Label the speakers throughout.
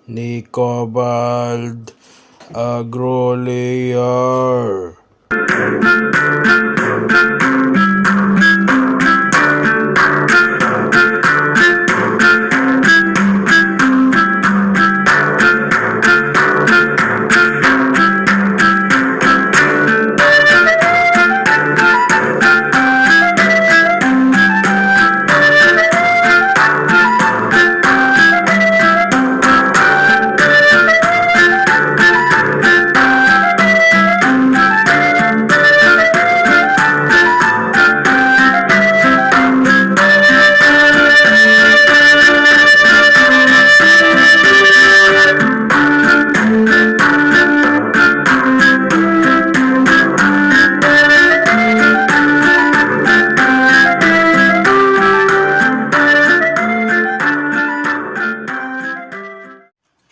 Speaker 1: Nicobald Agrolayer.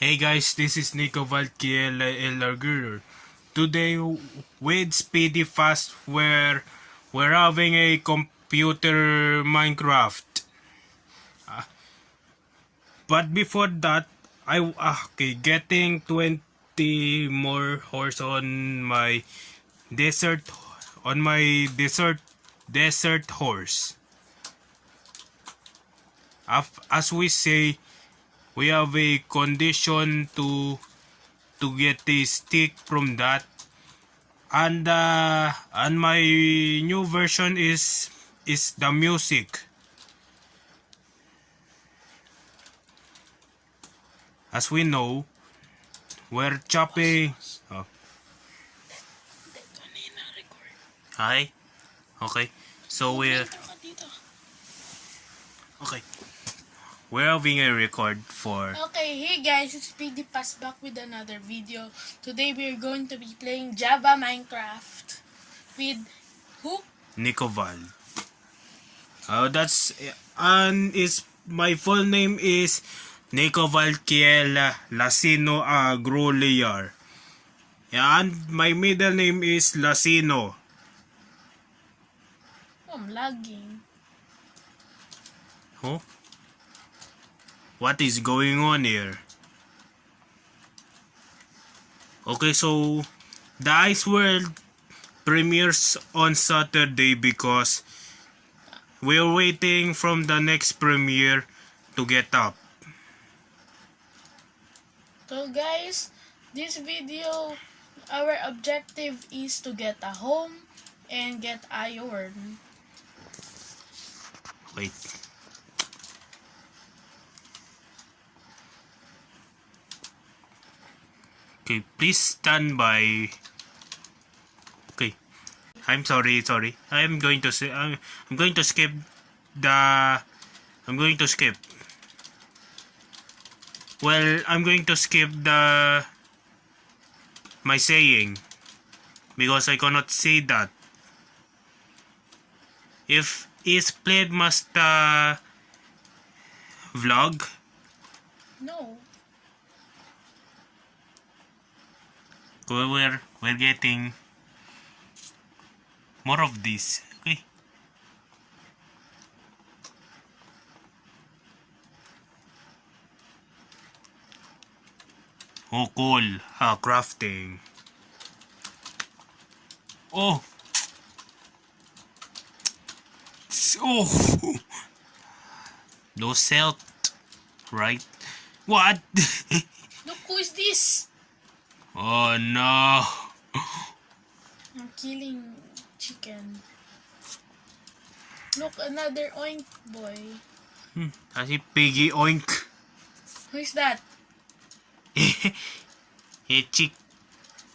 Speaker 1: Hey guys, this is Nico Valkiel Elargurer. Today with Speedy Fast we're having a computer Minecraft. But before that, getting 20 more horse on my desert desert horse. As we say, we have a condition to get a stick from that, and my new version is the music. As we know, we're chopping. Oh. Hi. Okay. So we're okay. We're having a record for...
Speaker 2: Okay, hey guys, it's Speedy Pass back with another video. Today we're going to be playing Java Minecraft with who?
Speaker 1: Nicoval. That's... And my full name is Nicoval Kiel Lasino Agroliar. And my middle name is Lasino.
Speaker 2: Oh, I'm lagging.
Speaker 1: Huh? What is going on here? Okay, so the Ice World premieres on Saturday because we're waiting from the next premiere to get up.
Speaker 2: So guys, this video, our objective is to get a home and get iron.
Speaker 1: Wait. Okay, please stand by. Okay, I'm sorry. I'm going to say I'm going to skip the. I'm going to skip. Well, I'm going to skip my saying because I cannot say that. If is played must vlog.
Speaker 2: No.
Speaker 1: We're getting more of this. Okay. Oh, cool. Crafting. Oh. Oh. No celt. Right? What?
Speaker 2: Look, who is this?
Speaker 1: Oh no.
Speaker 2: I'm killing chicken. Look, another oink boy.
Speaker 1: Kasi piggy oink.
Speaker 2: Who is that?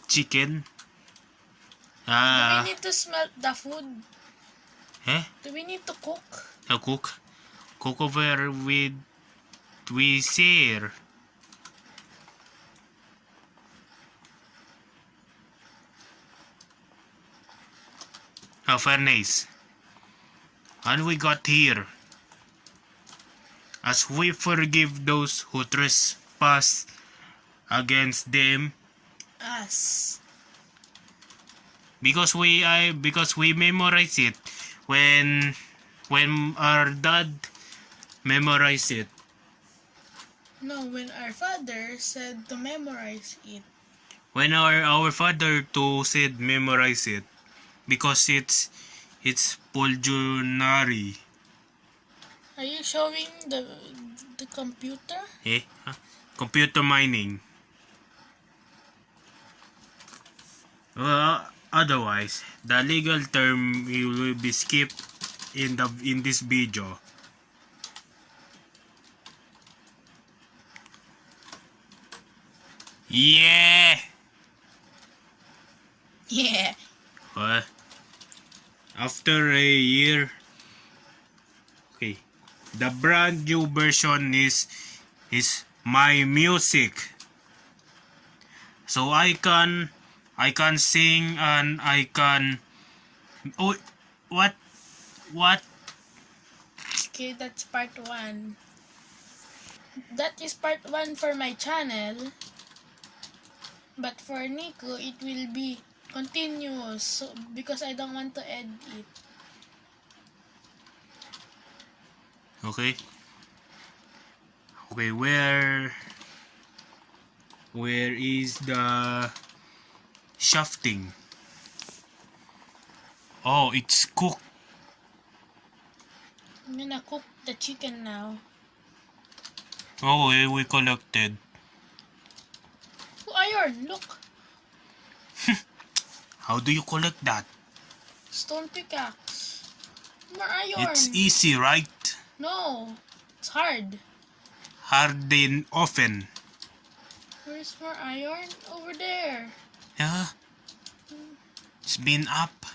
Speaker 1: Chicken.
Speaker 2: Do we need to smelt the food? Do we need to cook?
Speaker 1: Cook over with we share. A furnace. And we got here. As we forgive those who trespass against them.
Speaker 2: Us.
Speaker 1: Because we memorize it when our dad memorize it.
Speaker 2: No, when our father said to memorize it.
Speaker 1: When our father to said memorize it because it's pulmonary.
Speaker 2: Are you showing the computer?
Speaker 1: Eh? Huh? Computer mining. Otherwise, the legal term will be skipped in this video. Yeah.
Speaker 2: Yeah.
Speaker 1: Uh, After a year, okay, the brand new version is my music. So I can sing and I can. Oh, what?
Speaker 2: Okay, that's part 1. That is part 1 for my channel. But for Nico, it will be continuous so, because I don't want to edit it.
Speaker 1: Okay. Okay, where is the shafting? Oh, it's cooked.
Speaker 2: I'm gonna cook the chicken now.
Speaker 1: Oh, we collected.
Speaker 2: Oh, iron! Look!
Speaker 1: How do you collect that?
Speaker 2: Stone pickaxe. More iron!
Speaker 1: It's easy, right?
Speaker 2: No! It's hard.
Speaker 1: Harden often.
Speaker 2: Where's more iron? Over there.
Speaker 1: Yeah. It's been up.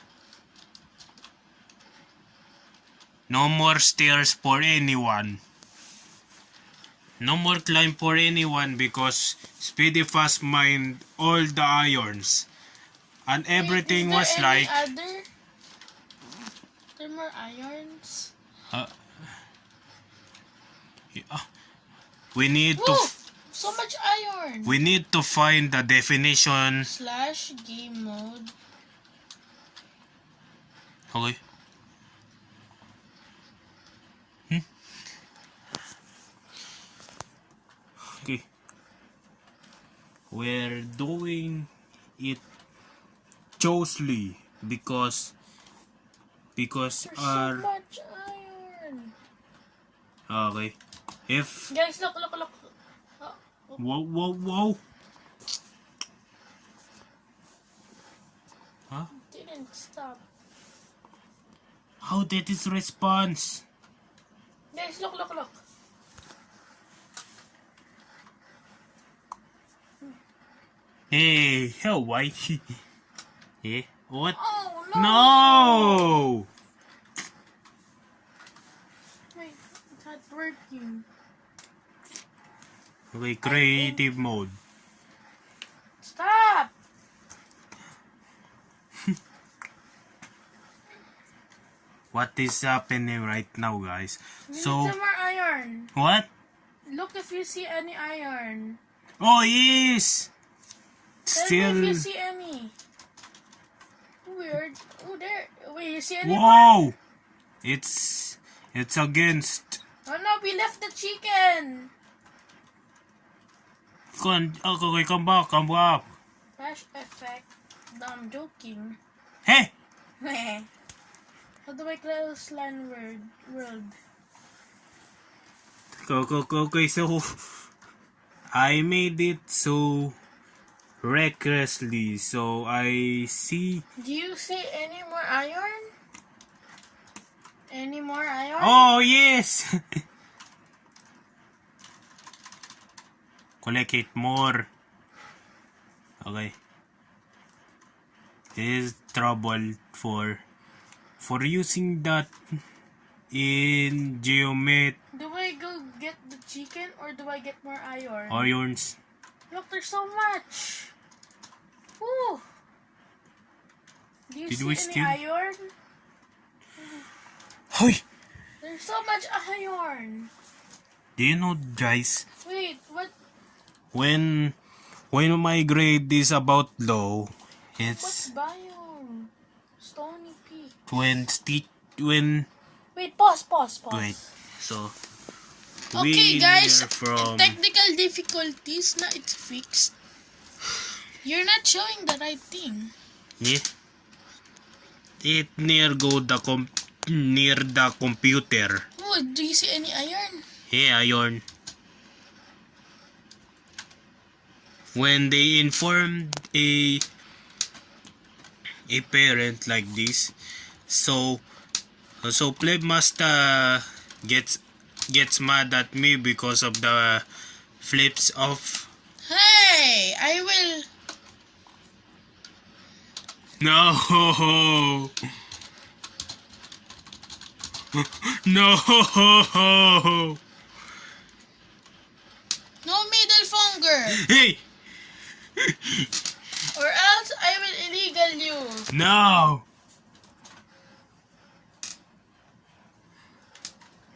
Speaker 1: No more stairs for anyone. No more climb for anyone because Speedy Fast mined all the irons. And everything
Speaker 2: Wait,
Speaker 1: was
Speaker 2: is there
Speaker 1: like...
Speaker 2: any other? There more irons?
Speaker 1: Yeah. We need
Speaker 2: Woo!
Speaker 1: to
Speaker 2: So much iron!
Speaker 1: we need to find the definition.
Speaker 2: / game mode.
Speaker 1: Okay. Okay. We're doing it closely because
Speaker 2: There's
Speaker 1: our
Speaker 2: so much iron.
Speaker 1: okay. If
Speaker 2: Guys, look. Oh,
Speaker 1: whoa. Huh?
Speaker 2: didn't stop.
Speaker 1: How did this response?
Speaker 2: Guys, look.
Speaker 1: Hey, how why? Eh? What?
Speaker 2: Oh, no!
Speaker 1: No!
Speaker 2: Wait, it's not working.
Speaker 1: Okay, creative mode.
Speaker 2: Stop!
Speaker 1: What is happening right now, guys?
Speaker 2: We
Speaker 1: So,
Speaker 2: need some more iron.
Speaker 1: what?
Speaker 2: Look if you see any iron.
Speaker 1: Oh, yes!
Speaker 2: Tell me
Speaker 1: Still,
Speaker 2: if you see any. Weird. Oh, there. Wait, you see any more?
Speaker 1: whoa! It's against.
Speaker 2: Oh no, we left the chicken.
Speaker 1: Okay, come back.
Speaker 2: Flash effect. No, I'm joking.
Speaker 1: Hey!
Speaker 2: How do I close line world?
Speaker 1: Okay, so I made it so recklessly, so I see.
Speaker 2: Do you see any more iron? Any more iron?
Speaker 1: Oh, yes! Collect it more. Okay. This is trouble for using that in geomet
Speaker 2: Do I go get the chicken or do I get more iron?
Speaker 1: irons.
Speaker 2: Look, there's so much. Woo! Do you
Speaker 1: Did
Speaker 2: see
Speaker 1: we
Speaker 2: any
Speaker 1: steal?
Speaker 2: iron?
Speaker 1: Hoy!
Speaker 2: There's so much iron.
Speaker 1: Do you know, guys,
Speaker 2: Wait, what?
Speaker 1: when my grade is about low,
Speaker 2: What's
Speaker 1: it's
Speaker 2: biome? Stony Peak.
Speaker 1: when
Speaker 2: Wait, pause.
Speaker 1: wait. So
Speaker 2: Okay,
Speaker 1: We
Speaker 2: guys.
Speaker 1: are from
Speaker 2: Technical difficulties. Now it's fixed. You're not showing the right thing.
Speaker 1: it near near the computer.
Speaker 2: Oh, do you see any iron?
Speaker 1: Hey, Iron. When they informed a parent like this, so Plebmaster gets mad at me because of the flips of
Speaker 2: Hey, I will.
Speaker 1: no no
Speaker 2: No middle finger.
Speaker 1: hey
Speaker 2: Or else I will illegal you.
Speaker 1: no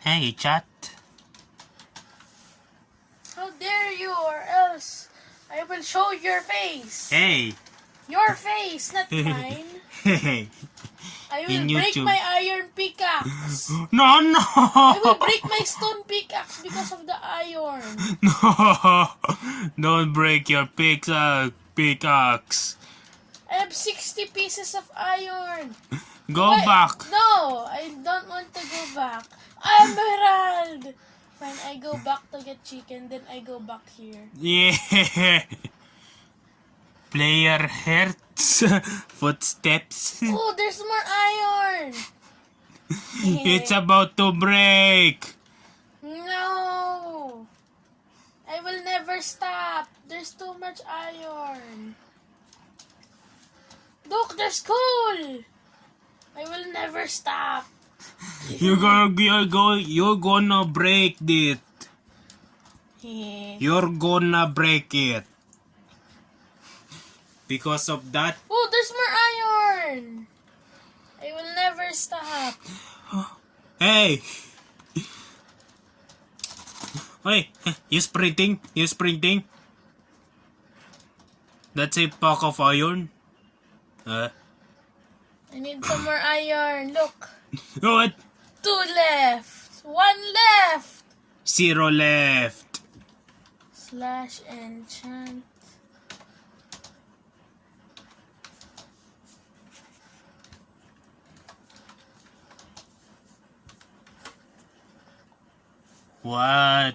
Speaker 1: hey chat.
Speaker 2: How dare you, or else I will show your face.
Speaker 1: Hey
Speaker 2: Your face, not mine.
Speaker 1: hey
Speaker 2: I
Speaker 1: In
Speaker 2: will break
Speaker 1: YouTube.
Speaker 2: my iron pickaxe.
Speaker 1: no
Speaker 2: I will break my stone pickaxe because of the iron.
Speaker 1: No, don't break your pickaxe.
Speaker 2: I have 60 pieces of iron.
Speaker 1: Go back.
Speaker 2: No, I don't want to go back. Emerald! Fine, I go back to get chicken, then I go back here.
Speaker 1: Yeah. Player hurts. Footsteps.
Speaker 2: Oh, there's more iron!
Speaker 1: It's about to break.
Speaker 2: No! I will never stop. There's too much iron. Look, there's coal! I will never stop.
Speaker 1: You're gonna break it. You're gonna break it. Because of that.
Speaker 2: Oh, there's more iron! I will never stop.
Speaker 1: Hey. Hey, you sprinting? You sprinting? That's a pack of iron.
Speaker 2: I need some more iron. Look.
Speaker 1: What?
Speaker 2: 2 left. 1 left.
Speaker 1: 0 left.
Speaker 2: Slash enchant.
Speaker 1: What?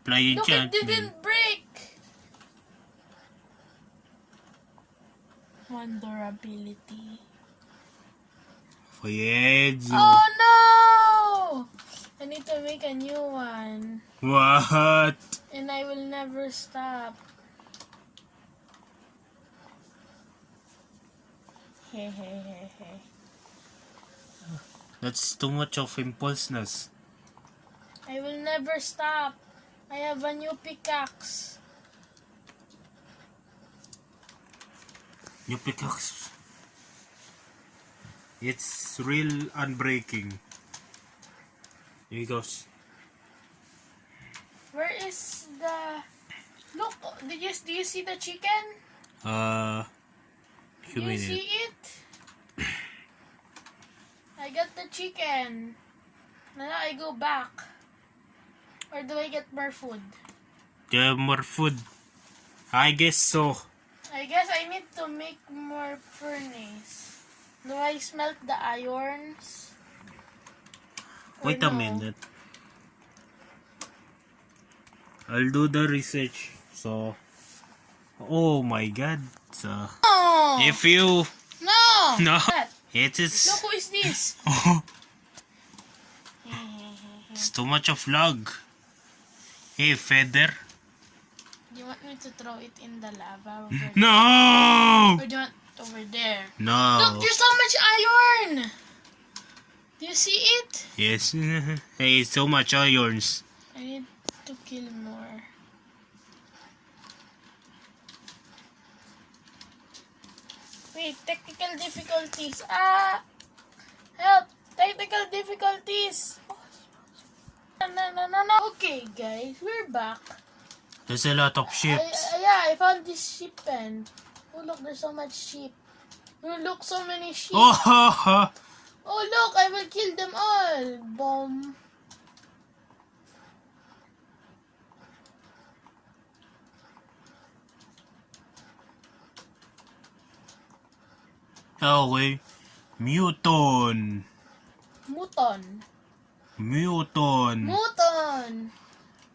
Speaker 1: Play
Speaker 2: Look, it
Speaker 1: enchantment.
Speaker 2: didn't break. One durability.
Speaker 1: Fuyezu.
Speaker 2: Oh no! I need to make a new one.
Speaker 1: What?
Speaker 2: And I will never stop. Hey, hey, hey, hey.
Speaker 1: That's too much of impulseness.
Speaker 2: I will never stop. I have a new pickaxe.
Speaker 1: Your pickaxe. It's real unbreaking. Here he goes.
Speaker 2: Where is the... Look, do you see the chicken? Do you
Speaker 1: Minute.
Speaker 2: see it? I got the chicken. Now I go back. Or do I get more food?
Speaker 1: Get more food. I guess so.
Speaker 2: I guess I need to make more furnace. Do I smelt the irons? Or
Speaker 1: Wait a
Speaker 2: no?
Speaker 1: minute. I'll do the research. So, oh my god. So,
Speaker 2: No!
Speaker 1: if you
Speaker 2: No!
Speaker 1: no,
Speaker 2: What?
Speaker 1: it
Speaker 2: Look,
Speaker 1: is.
Speaker 2: who is this?
Speaker 1: It's too much of log. Hey, feather.
Speaker 2: Do you want me to throw it in the lava? Over there?
Speaker 1: No!
Speaker 2: Or do you want it over there?
Speaker 1: No.
Speaker 2: Look, there's so much iron! Do you see it?
Speaker 1: Yes. Hey, so much irons.
Speaker 2: I need to kill more. Wait, technical difficulties. Help! Technical difficulties! No. Okay, guys, we're back.
Speaker 1: There's a lot of ships.
Speaker 2: I found this sheep pen. Oh, look, there's so much sheep. Oh, look, so many sheep.
Speaker 1: Oh, ha, ha.
Speaker 2: Oh, look, I will kill them all. Boom.
Speaker 1: Okay. Muton.
Speaker 2: Muton.
Speaker 1: Muton.
Speaker 2: Muton.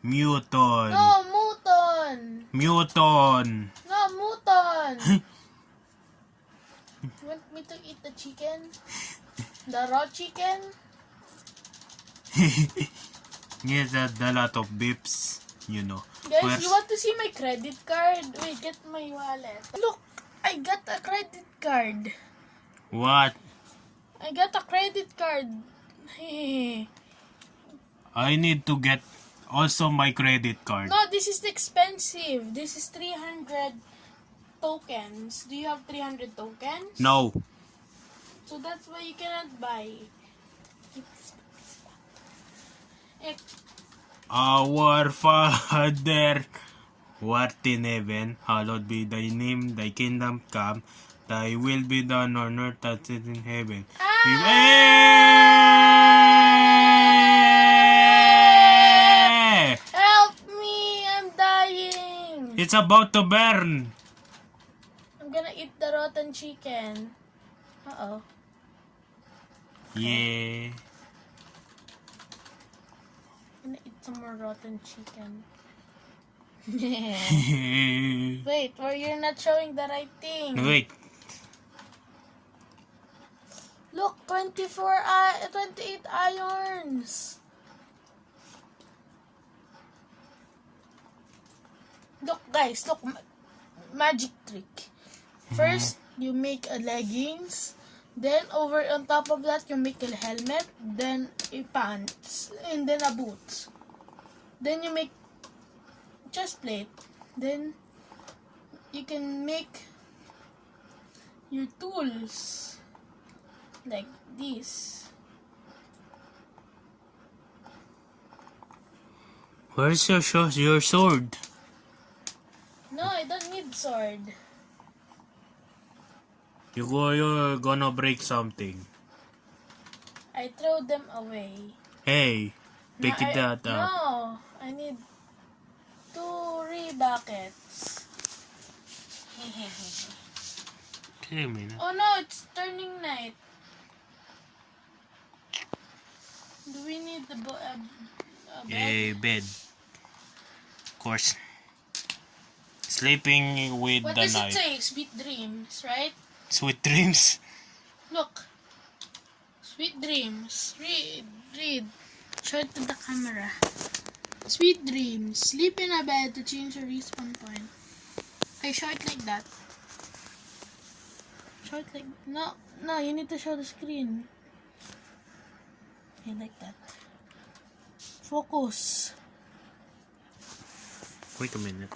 Speaker 1: Muton.
Speaker 2: No, Muton.
Speaker 1: Muton.
Speaker 2: No, Muton. Want me to eat the chicken? The raw chicken?
Speaker 1: Yes, that a lot of beeps, you know.
Speaker 2: Guys,
Speaker 1: Where's-
Speaker 2: you want to see my credit card? Wait, get my wallet. Look, I got a credit card.
Speaker 1: What?
Speaker 2: I got a credit card.
Speaker 1: I need to get also my credit card.
Speaker 2: No, this is expensive. This is 300 tokens. Do you have 300 tokens?
Speaker 1: No.
Speaker 2: So that's why you cannot buy. Eh,
Speaker 1: Our Father, who art in heaven, hallowed be thy name, thy kingdom come, thy will be done on earth as it is in heaven.
Speaker 2: Help me! I'm dying!
Speaker 1: It's about to burn.
Speaker 2: I'm gonna eat the rotten chicken. Uh-oh.
Speaker 1: Yeah.
Speaker 2: I'm gonna eat some more rotten chicken.
Speaker 1: Wait.
Speaker 2: Wait, or you're not showing the right thing. Look, 28 irons. Look, guys, look, magic trick. First, you make a leggings. Then, over on top of that, you make a helmet. Then, a pants. And then, a boots. Then, you make chest plate. Then, you can make your tools. Like this.
Speaker 1: Where's your sword?
Speaker 2: No, I don't need sword.
Speaker 1: You're gonna break something.
Speaker 2: I throw them away.
Speaker 1: Hey, pick
Speaker 2: No,
Speaker 1: it up.
Speaker 2: No, I need 2 buckets.
Speaker 1: Okay, man.
Speaker 2: Oh no, it's turning night. Do we need the bed?
Speaker 1: A bed. Of course. Sleeping with
Speaker 2: What
Speaker 1: the
Speaker 2: does it
Speaker 1: night.
Speaker 2: say? Sweet dreams, right?
Speaker 1: Sweet dreams.
Speaker 2: Look. Sweet dreams. Read. Show it to the camera. Sweet dreams. Sleep in a bed to change your respawn point. Okay, show it like that. Show it like... No, you need to show the screen. Okay, like that. Focus.
Speaker 1: Wait a minute.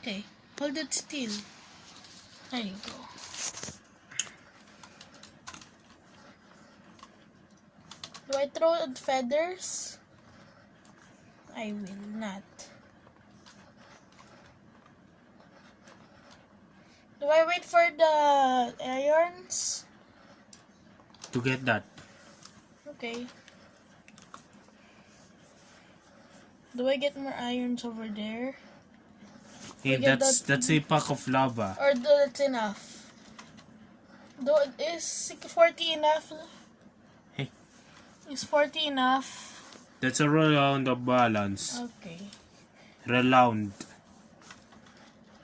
Speaker 2: Okay, hold it still. There you go. Do I throw out feathers? I will not. Do I wait for the irons?
Speaker 1: To get that.
Speaker 2: Okay. Do I get more irons over there?
Speaker 1: Hey,
Speaker 2: Okay,
Speaker 1: that's a pack of lava.
Speaker 2: Or that's enough? Is 40 enough?
Speaker 1: Hey.
Speaker 2: Is 40 enough?
Speaker 1: That's a round of balance.
Speaker 2: Okay.
Speaker 1: Round.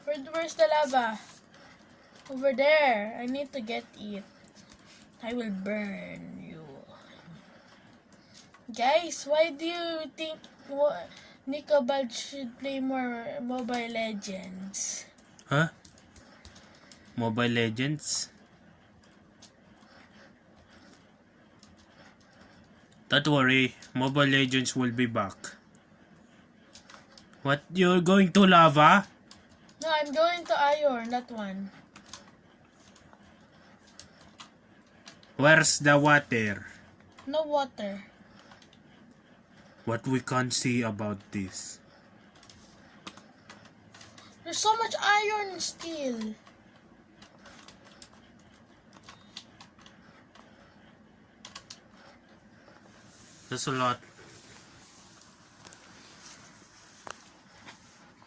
Speaker 2: Where's the lava? Over there. I need to get it. I will burn you. Guys, why do you think Nicobald should play more Mobile Legends?
Speaker 1: Huh? Mobile Legends? Don't worry, Mobile Legends will be back. What? You're going to lava?
Speaker 2: No, I'm going to iron, that one.
Speaker 1: Where's the water?
Speaker 2: No water.
Speaker 1: What we can't see about this?
Speaker 2: There's so much iron still.
Speaker 1: That's a lot.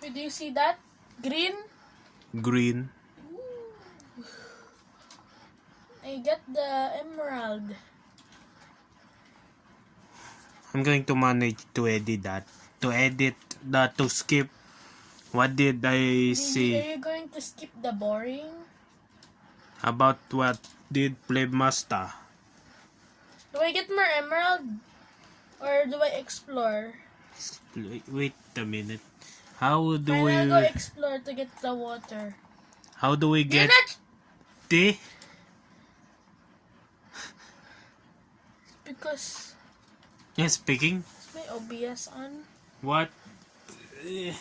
Speaker 2: Wait, do you see that? Green?
Speaker 1: Green.
Speaker 2: I got the emerald.
Speaker 1: I'm going to manage to edit that. To skip. What did I
Speaker 2: Are
Speaker 1: say?
Speaker 2: you going to skip the boring?
Speaker 1: About what did Plebmaster?
Speaker 2: Do I get more emerald? Or do I explore?
Speaker 1: Wait a minute. How do
Speaker 2: Fine,
Speaker 1: we...
Speaker 2: I'll go explore to get the water.
Speaker 1: How do we
Speaker 2: You're
Speaker 1: get
Speaker 2: not
Speaker 1: the...
Speaker 2: because
Speaker 1: Yes, speaking.
Speaker 2: is my OBS on?
Speaker 1: What? Wait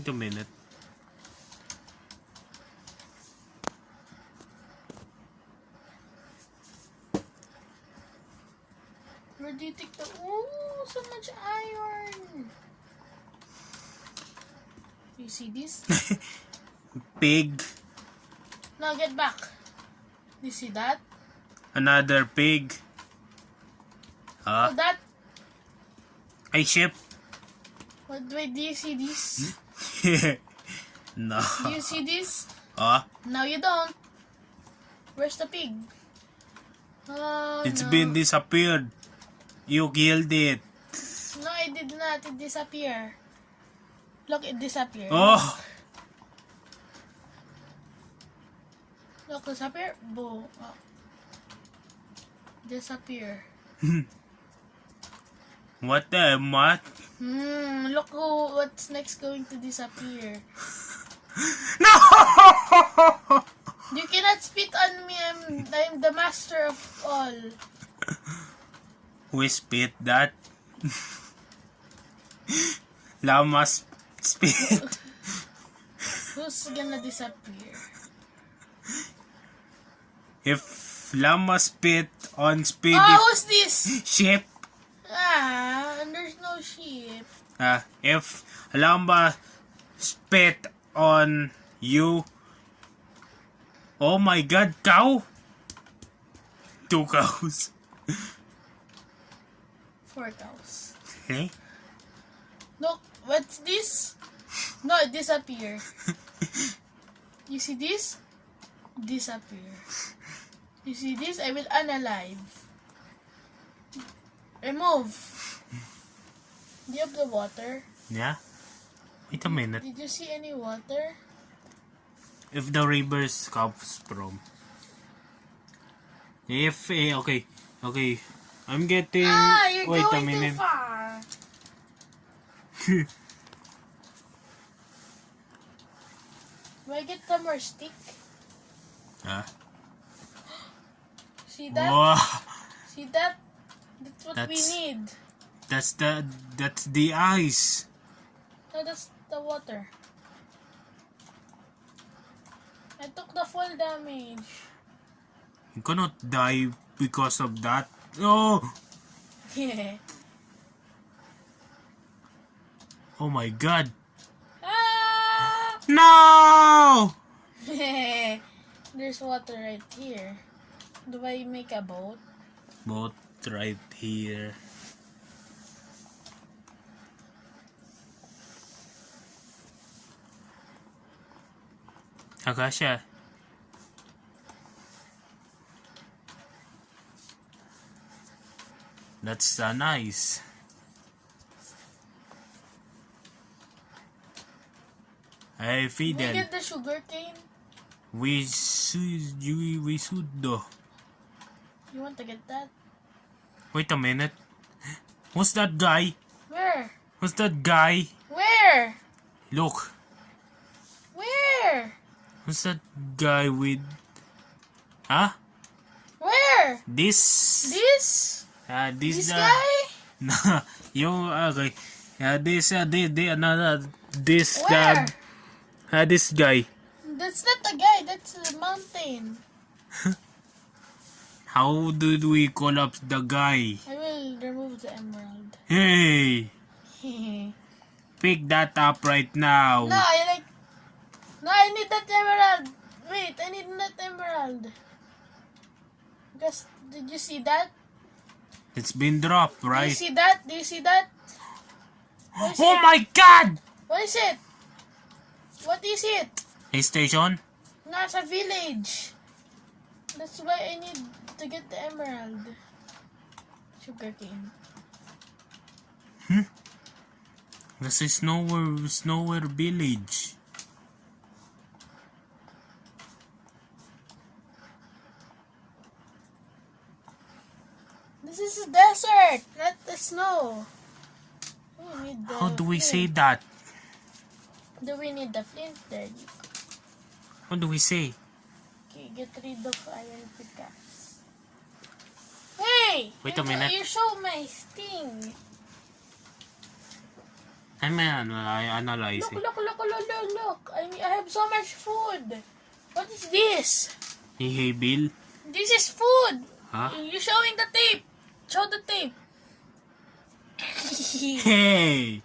Speaker 1: a minute.
Speaker 2: Where do you take the so much iron? You see this?
Speaker 1: Pig.
Speaker 2: Now get back. You see that?
Speaker 1: Another pig.
Speaker 2: Oh, that.
Speaker 1: I ship.
Speaker 2: Wait, do you see this?
Speaker 1: No.
Speaker 2: Do you see this?
Speaker 1: No,
Speaker 2: You don't. Where's the pig? Oh,
Speaker 1: it's
Speaker 2: no.
Speaker 1: been disappeared. You killed it.
Speaker 2: No, it did not. It disappeared. Look, it disappeared.
Speaker 1: Oh,
Speaker 2: Look, disappear. Boom. Oh. Disappear.
Speaker 1: what the what?
Speaker 2: Look what's next going to disappear.
Speaker 1: No!
Speaker 2: You cannot spit on me. I'm the master of all.
Speaker 1: We spit that. Llama spit.
Speaker 2: Who's gonna disappear?
Speaker 1: If llama spit on speed,
Speaker 2: Oh, who's this?
Speaker 1: sheep.
Speaker 2: And there's no sheep.
Speaker 1: If llama spit on you, oh my god, cow. 2 cows.
Speaker 2: 4 cows.
Speaker 1: Okay.
Speaker 2: Look, what's this? No, it disappeared. You see this? Disappear. You see this? I will unalive. Remove. Do you have the water?
Speaker 1: Yeah. Wait a minute.
Speaker 2: Did you see any water?
Speaker 1: If the rivers comes from. If okay. I'm getting.
Speaker 2: You're
Speaker 1: Wait a
Speaker 2: going
Speaker 1: minute.
Speaker 2: too far. Do I get some more stick? See that?
Speaker 1: Wow.
Speaker 2: See that? That's what we
Speaker 1: That's-
Speaker 2: need.
Speaker 1: That's the ice.
Speaker 2: No, that's the water. I took the full damage.
Speaker 1: You cannot die because of that. Oh.
Speaker 2: Yeah.
Speaker 1: Oh my god.
Speaker 2: Ah!
Speaker 1: No!
Speaker 2: There's water right here. Do I make a boat?
Speaker 1: Boat right here. Akasha. That's nice. Hey,
Speaker 2: Do we
Speaker 1: Fidel.
Speaker 2: get the sugar cane?
Speaker 1: We should do.
Speaker 2: You want to get that?
Speaker 1: Wait a minute. Who's that guy?
Speaker 2: Where?
Speaker 1: Who's that guy?
Speaker 2: Where?
Speaker 1: Look.
Speaker 2: Where?
Speaker 1: Who's that guy with... Huh?
Speaker 2: Where?
Speaker 1: This...
Speaker 2: This?
Speaker 1: This
Speaker 2: This guy?
Speaker 1: No, yung okay. This another this
Speaker 2: Where?
Speaker 1: this guy.
Speaker 2: That's not the guy. That's the mountain.
Speaker 1: How did we collapse the guy?
Speaker 2: I will remove the emerald.
Speaker 1: Hey, pick that up right now.
Speaker 2: No, I need that emerald. Wait, I need that emerald. Because, did you see that?
Speaker 1: It's been dropped,
Speaker 2: Do you
Speaker 1: right?
Speaker 2: see that? Do you see that? What is
Speaker 1: Oh
Speaker 2: it?
Speaker 1: my God!
Speaker 2: What is it? What is it?
Speaker 1: Hey, station.
Speaker 2: Nasa village. That's why I need to get the emerald. Sugarcane.
Speaker 1: This is nowhere village.
Speaker 2: This is a desert, not the snow. We need the
Speaker 1: How do we say
Speaker 2: flint.
Speaker 1: that?
Speaker 2: Do we need the flint there?
Speaker 1: How do we say?
Speaker 2: Okay, get rid of iron pickaxe. Hey!
Speaker 1: Wait a minute.
Speaker 2: You show my thing.
Speaker 1: I'm analyzing.
Speaker 2: Look. I have so much food. What is this?
Speaker 1: Hey, Bill.
Speaker 2: This is food.
Speaker 1: Huh?
Speaker 2: You're showing the tape. Show the tape.
Speaker 1: Hey!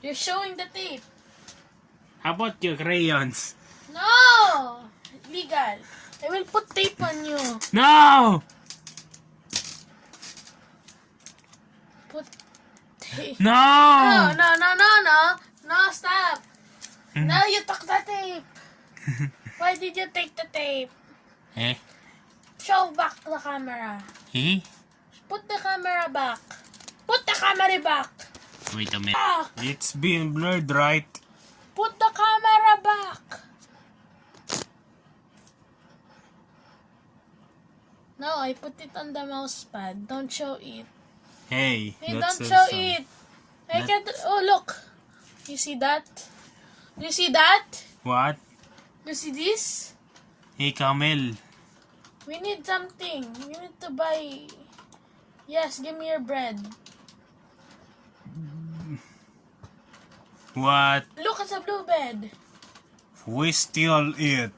Speaker 2: You're showing the tape.
Speaker 1: How about your crayons?
Speaker 2: No! Illegal. I will put tape on you.
Speaker 1: No!
Speaker 2: Put tape.
Speaker 1: No!
Speaker 2: No, stop. Now you took the tape. Why did you take the tape?
Speaker 1: Eh?
Speaker 2: Show back the camera.
Speaker 1: Eh?
Speaker 2: Put the camera back. Put the camera back.
Speaker 1: Wait a minute.
Speaker 2: Back.
Speaker 1: It's being blurred, right?
Speaker 2: Put the camera back. No, I put it on the mouse pad. Don't show it.
Speaker 1: Hey,
Speaker 2: Hey,
Speaker 1: that's
Speaker 2: don't show
Speaker 1: awesome.
Speaker 2: it. I can't. Oh, look. You see that? You see that?
Speaker 1: What?
Speaker 2: You see this?
Speaker 1: Hey, Camel.
Speaker 2: We need something. We need to buy. Yes, give me your bread.
Speaker 1: What?
Speaker 2: Look at the blue bed.
Speaker 1: We steal it.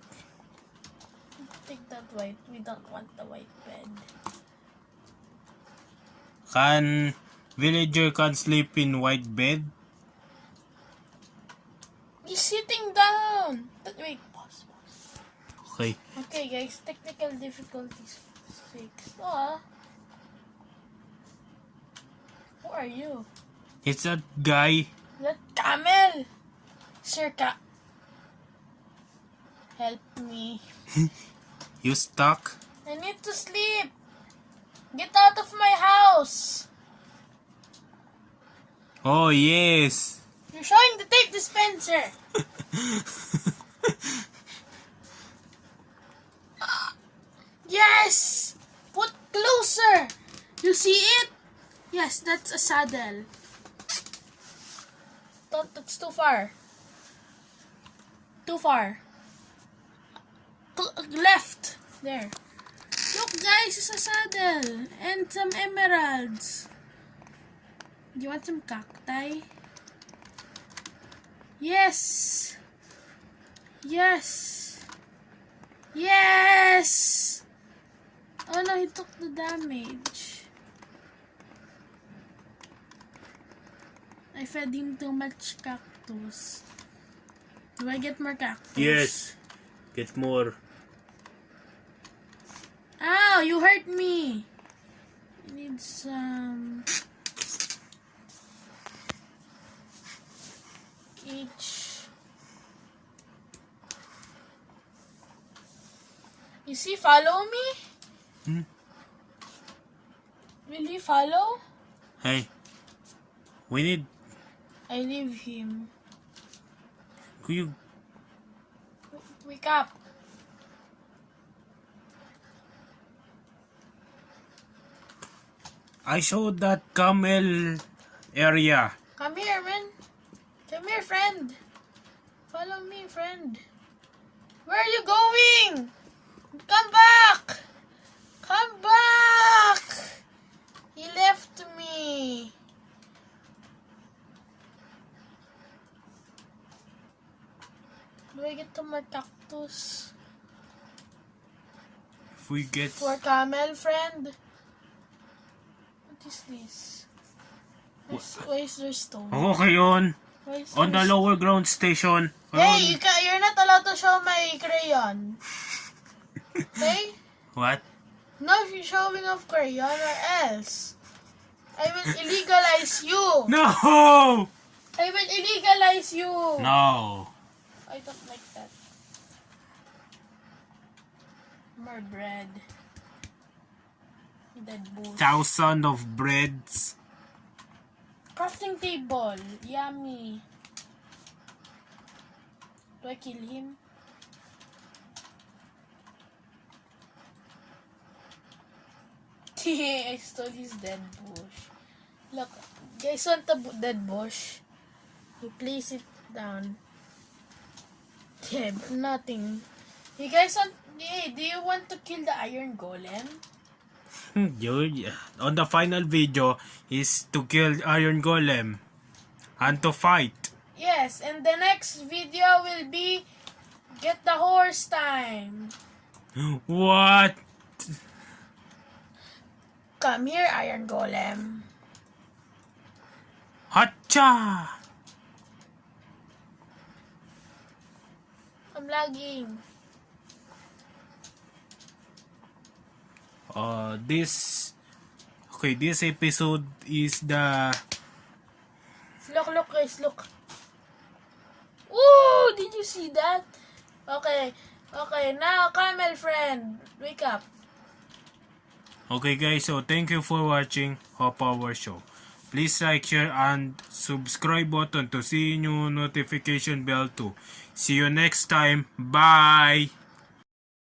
Speaker 2: Take that white. We don't want the white bed.
Speaker 1: Can villager can sleep in white bed?
Speaker 2: He's sitting down. But wait, pause.
Speaker 1: Okay.
Speaker 2: Okay, guys, technical difficulties fixed. Oh. Who are you?
Speaker 1: It's that guy.
Speaker 2: That camel. Circa. Help me.
Speaker 1: You stuck?
Speaker 2: I need to sleep. Get out of my house.
Speaker 1: Oh, yes.
Speaker 2: You're showing the tape dispenser. Yes! Put closer. You see it? Yes, that's a saddle. Don't, that's too far. Too far. Left. There. Look, guys, it's a saddle. And some emeralds. Do you want some cacti? Yes! Yes! Yes! Oh no, he took the damage. I fed him too much cactus. Do I get more cactus?
Speaker 1: Yes. Get more.
Speaker 2: Ow, you hurt me. I need some... each. You see, follow me?
Speaker 1: Hmm?
Speaker 2: Will he follow?
Speaker 1: Hey. We need...
Speaker 2: I leave him.
Speaker 1: Could you...
Speaker 2: Wake up.
Speaker 1: I showed that camel area.
Speaker 2: Come here, man. Come here, friend. Follow me, friend. Where are you going? Come back. Come back. He left me. Do I get to my cactus?
Speaker 1: If we get...
Speaker 2: For camel, friend? What is this? Why is there stone?
Speaker 1: Okay yun.
Speaker 2: Why is
Speaker 1: On the
Speaker 2: there
Speaker 1: lower ground station.
Speaker 2: Hey, you're not allowed to show my crayon. Okay?
Speaker 1: What?
Speaker 2: No, if you're showing off crayon or else. I will illegalize you.
Speaker 1: No!
Speaker 2: I will illegalize you.
Speaker 1: No.
Speaker 2: I don't like that. More bread. Dead bush.
Speaker 1: 1,000 of breads.
Speaker 2: Crafting table. Yummy. Do I kill him? I stole his dead bush. Look, guys want the dead bush? You place it down. Yeah, but nothing. You guys want? Hey, do you want to kill the iron golem?
Speaker 1: Dude, on the final video is to kill Iron Golem and to fight.
Speaker 2: Yes, and the next video will be get the horse time.
Speaker 1: What?
Speaker 2: Come here, iron golem.
Speaker 1: Hacha!
Speaker 2: I'm lagging.
Speaker 1: This episode is the
Speaker 2: Look, guys, look. Ooh, did you see that? Okay, now, camel friend, wake up.
Speaker 1: okay guys, so thank you for watching Hop Power Show. Please like, share, and subscribe button to see new notification bell too. See you next time. Bye!